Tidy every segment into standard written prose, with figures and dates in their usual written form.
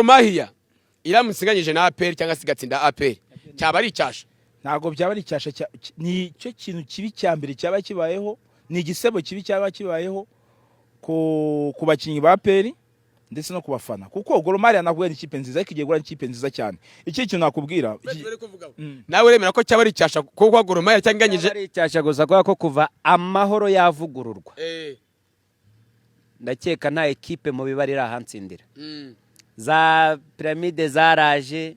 Mahia iramusiganyije na APR cyangwa sigatsinda APR cyaba ari icyasha. Ntago byaba ari icyasha, ni cyo kintu kibi cyambere cyaba kibayeho, ni igisebo kibi cyaba kibayeho ku bakinyi ba APR ndetse no kubafana, kuko Gor Mahia nakuye ni ikipe nziza, ikigiye gura ikipe nziza cyane. Iki kintu nakubwira nawe remera ko cyaba ari icyasha kuko Gor Mahia cyanganyije ari icyasha gusa ko kuva amahoro yavugururwa ndakeka nta ekipe mu bibari rahansindira za piramide zaraje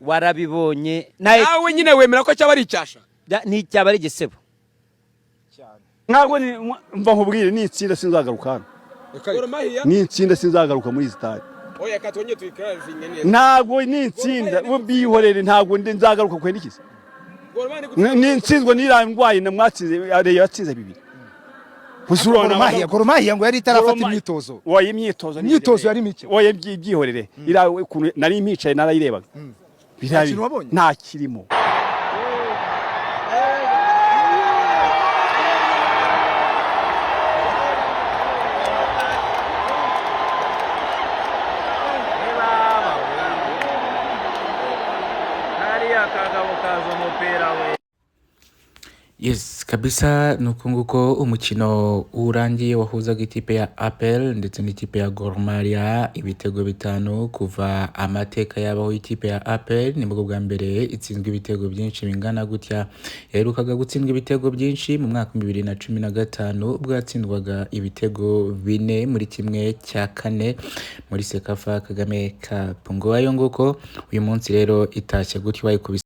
warabibonye nawe nyine wemera ko cyaba ari icyasha ni cyaba ari igisebo ntabwo mva nkubwire ni itsinda sinzagaruka ni itsinda sinzagaruka muri stade oya katonye tuyikaravinge neza ntabwo ni itsinda ubihorere ntabwo nzagaruka kwenda ikisi ni itsinzwe n'irangwaye na mwatsinze ari yatsinze bibiri Gor Mahia ngo yari itarafata imyitozo, oya imyitozo yari mike, oya byihorere nari imicaye narayirebaga nta kirimo. Yes kabisa nuko nguko umukino urangiye wahuzaga ikipe ya APR ndetse n'ikipe ya Gor Mahia, ibitego 5 kuva amateka yabaho ikipe ya APR ni bwo bwa mbere itsinzwe ibitego byinshi bingana gutya. Yaherukaga gutsindwa ibitego byinshi mu mwaka 2015 ubwo yatsindwaga ibitego 4 muri kimwe cya 4 muri Sekafa Kagame Cup. Ngo ayo nguko uyu munsi rero itashye gutyo bayikubise